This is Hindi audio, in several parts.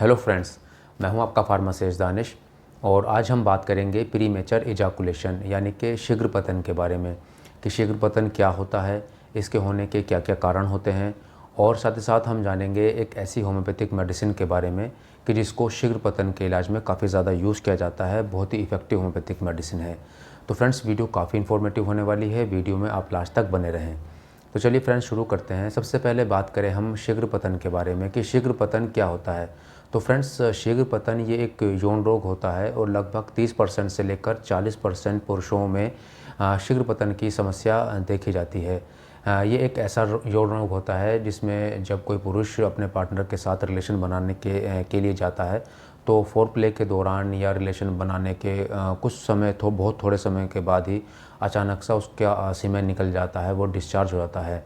हेलो फ्रेंड्स, मैं हूं आपका फार्मासिस्ट दानिश और आज हम बात करेंगे प्रीमेचर इजाकुलेशन यानी कि शीघ्र पतन के बारे में कि शीघ्र पतन क्या होता है, इसके होने के क्या क्या कारण होते हैं। और साथ ही साथ हम जानेंगे एक ऐसी होम्योपैथिक मेडिसिन के बारे में कि जिसको शीघ्र पतन के इलाज में काफ़ी ज़्यादा यूज़ किया जाता है। बहुत ही इफ़ेक्टिव होम्योपैथिक मेडिसिन है। तो फ्रेंड्स, वीडियो काफ़ी इन्फॉर्मेटिव होने वाली है। वीडियो में आप लास्ट तक बने रहें। तो चलिए फ्रेंड्स, शुरू करते हैं। सबसे पहले बात करें हम शीघ्र पतन के बारे में कि शीघ्र पतन क्या होता है। तो फ्रेंड्स, शीघ्र पतन ये एक यौन रोग होता है और लगभग 30% से लेकर 40% पुरुषों में शीघ्र पतन की समस्या देखी जाती है। ये एक ऐसा यौन रोग होता है जिसमें जब कोई पुरुष अपने पार्टनर के साथ रिलेशन बनाने के लिए जाता है तो फोरप्ले के दौरान या रिलेशन बनाने के कुछ समय बहुत थोड़े समय के बाद ही अचानक सा उसका सीमेन निकल जाता है, वो डिस्चार्ज हो जाता है।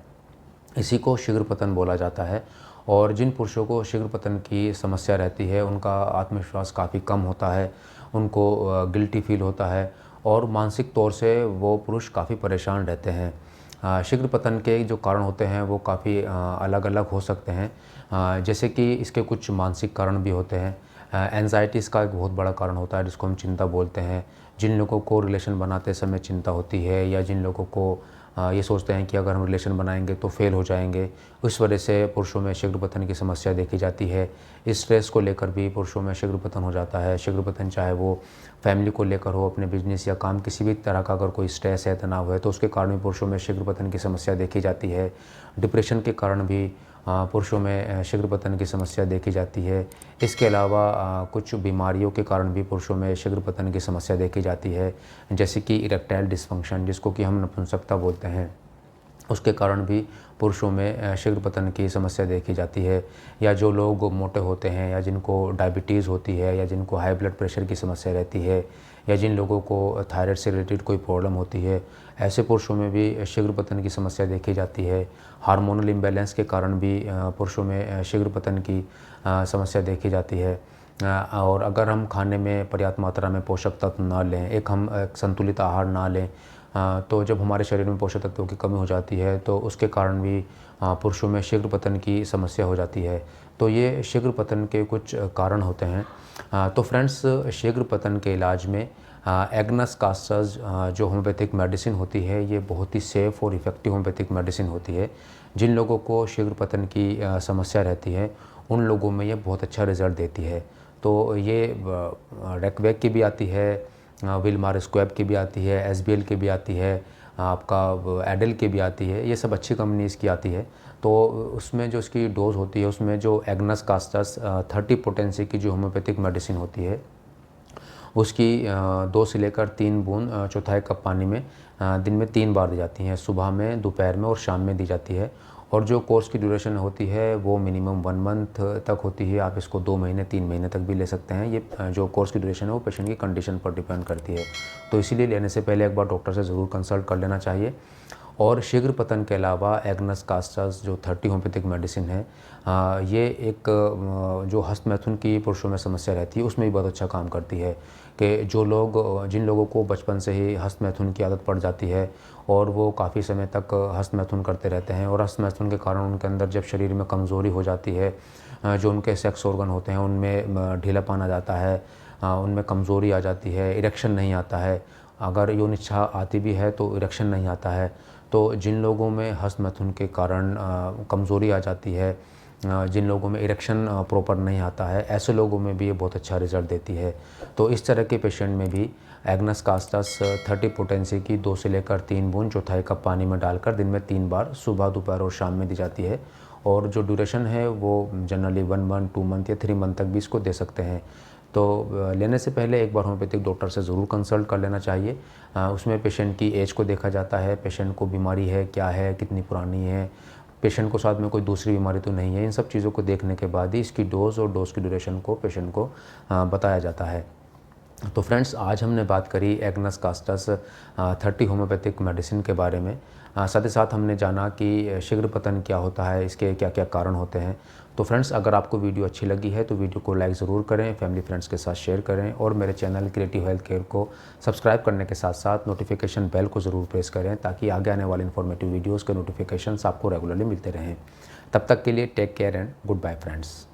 इसी को शीघ्र पतन बोला जाता है। और जिन पुरुषों को शीघ्र पतन की समस्या रहती है उनका आत्मविश्वास काफ़ी कम होता है, उनको गिल्टी फील होता है और मानसिक तौर से वो पुरुष काफ़ी परेशान रहते हैं। शीघ्र पतन के जो कारण होते हैं वो काफ़ी अलग अलग हो सकते हैं। जैसे कि इसके कुछ मानसिक कारण भी होते हैं। एंजाइटी इसका एक बहुत बड़ा कारण होता है जिसको हम चिंता बोलते हैं। जिन लोगों को रिलेशन बनाते समय चिंता होती है या जिन लोगों को ये सोचते हैं कि अगर हम रिलेशन बनाएंगे तो फेल हो जाएंगे, उस वजह से पुरुषों में शीघ्र पतन की समस्या देखी जाती है। इस स्ट्रेस को लेकर भी पुरुषों में शीघ्र पतन हो जाता है। शीघ्र पतन चाहे वो फैमिली को लेकर हो, अपने बिजनेस या काम, किसी भी तरह का अगर कोई स्ट्रेस है, तनाव है, तो उसके कारण भी पुरुषों में शीघ्र पतन की समस्या देखी जाती है। डिप्रेशन के कारण भी पुरुषों में शीघ्र पतन की समस्या देखी जाती है। इसके अलावा कुछ बीमारियों के कारण भी पुरुषों में शीघ्र पतन की समस्या देखी जाती है, जैसे कि इरेक्टाइल डिस्फंक्शन जिसको कि हम नपुंसकता बोलते हैं, उसके कारण भी पुरुषों में शीघ्र पतन की समस्या देखी जाती है। या जो लोग मोटे होते हैं या जिनको डायबिटीज़ होती है या जिनको हाई ब्लड प्रेशर की समस्या रहती है या जिन लोगों को थायराइड से रिलेटेड कोई प्रॉब्लम होती है, ऐसे पुरुषों में भी शीघ्र पतन की समस्या देखी जाती है। हार्मोनल इम्बैलेंस के कारण भी पुरुषों में शीघ्र पतन की समस्या देखी जाती है। और अगर हम खाने में पर्याप्त मात्रा में पोषक तत्व ना लें, एक संतुलित आहार ना लें, तो जब हमारे शरीर में पोषक तत्वों की कमी हो जाती है तो उसके कारण भी पुरुषों में शीघ्र पतन की समस्या हो जाती है। तो ये शीघ्र पतन के कुछ कारण होते हैं। तो फ्रेंड्स, शीघ्र पतन के इलाज में एग्नस कास्टर्स जो होम्योपैथिक मेडिसिन होती है, ये बहुत ही सेफ़ और इफ़ेक्टिव होम्योपैथिक मेडिसिन होती है। जिन लोगों को शीघ्र पतन की समस्या रहती है उन लोगों में ये बहुत अच्छा रिज़ल्ट देती है। तो ये रेकवेक की भी आती है, विलमार स्क्वैब की भी आती है, एसबीएल की भी आती है, आपका एडेल की भी आती है। ये सब अच्छी कंपनीज़ की आती है। तो उसमें जो इसकी डोज़ होती है, उसमें जो एग्नस कास्टर्स 30 पोटेंसी की जो होम्योपैथिक मेडिसिन होती है, उसकी 2 से लेकर 3 बूंद चौथाई कप पानी में दिन में 3 बार दी जाती हैं। सुबह में, दोपहर में और शाम में दी जाती है। और जो कोर्स की ड्यूरेशन होती है वो मिनिमम 1 मंथ तक होती है। आप इसको 2 महीने 3 महीने तक भी ले सकते हैं। ये जो कोर्स की ड्यूरेशन है वो पेशेंट की कंडीशन पर डिपेंड करती है। तो इसीलिए लेने से पहले एक बार डॉक्टर से ज़रूर कंसल्ट कर लेना चाहिए। और शीघ्र पतन के अलावा एग्नस कास्टर्स जो 30 होम्योपैथिक मेडिसिन है, ये एक जो हस्तमैथुन की पुरुषों में समस्या रहती है उसमें भी बहुत अच्छा काम करती है। कि जिन लोगों को बचपन से ही हस्तमैथुन की आदत पड़ जाती है और वो काफ़ी समय तक हस्तमैथुन करते रहते हैं और हस्तमैथुन के कारण उनके अंदर जब शरीर में कमज़ोरी हो जाती है, जो उनके सेक्स ऑर्गन होते हैं उनमें ढीलापन आ जाता है, उनमें कमज़ोरी आ जाती है, इरेक्शन नहीं आता है। अगर यौन इच्छा आती भी है तो इरेक्शन नहीं आता है। तो जिन लोगों में हस्तमैथुन के कारण कमज़ोरी आ जाती है, जिन लोगों में इरेक्शन प्रॉपर नहीं आता है, ऐसे लोगों में भी ये बहुत अच्छा रिज़ल्ट देती है। तो इस तरह के पेशेंट में भी एग्नस कास्टर्स 30 पोटेंसी की 2 से लेकर 3 बूंद चौथाई कप पानी में डालकर दिन में 3 बार सुबह, दोपहर और शाम में दी जाती है। और जो ड्यूरेशन है वो जनरली 1 मंथ, 2 मंथ या 3 मंथ तक भी इसको दे सकते हैं। तो लेने से पहले एक बार होम्योपैथिक डॉक्टर से ज़रूर कंसल्ट कर लेना चाहिए। उसमें पेशेंट की एज को देखा जाता है, पेशेंट को बीमारी है क्या है, कितनी पुरानी है, पेशेंट को साथ में कोई दूसरी बीमारी तो नहीं है। इन सब चीज़ों को देखने के बाद ही इसकी डोज़ और डोज़ की ड्यूरेशन को पेशेंट को बताया जाता है। तो फ्रेंड्स, आज हमने बात करी एग्नस कास्टर्स 30 होम्योपैथिक मेडिसिन के बारे में। साथ ही साथ हमने जाना कि शीघ्र पतन क्या होता है, इसके क्या क्या कारण होते हैं। तो फ्रेंड्स, अगर आपको वीडियो अच्छी लगी है तो वीडियो को लाइक ज़रूर करें, फैमिली फ्रेंड्स के साथ शेयर करें और मेरे चैनल क्रिएटिव हेल्थ केयर को सब्सक्राइब करने के साथ साथ नोटिफिकेशन बेल को ज़रूर प्रेस करें ताकि आगे आने वाले इन्फॉर्मेटिव वीडियोज़ के नोटिफिकेशंस आपको रेगुलरली मिलते रहें। तब तक के लिए take care and good bye friends.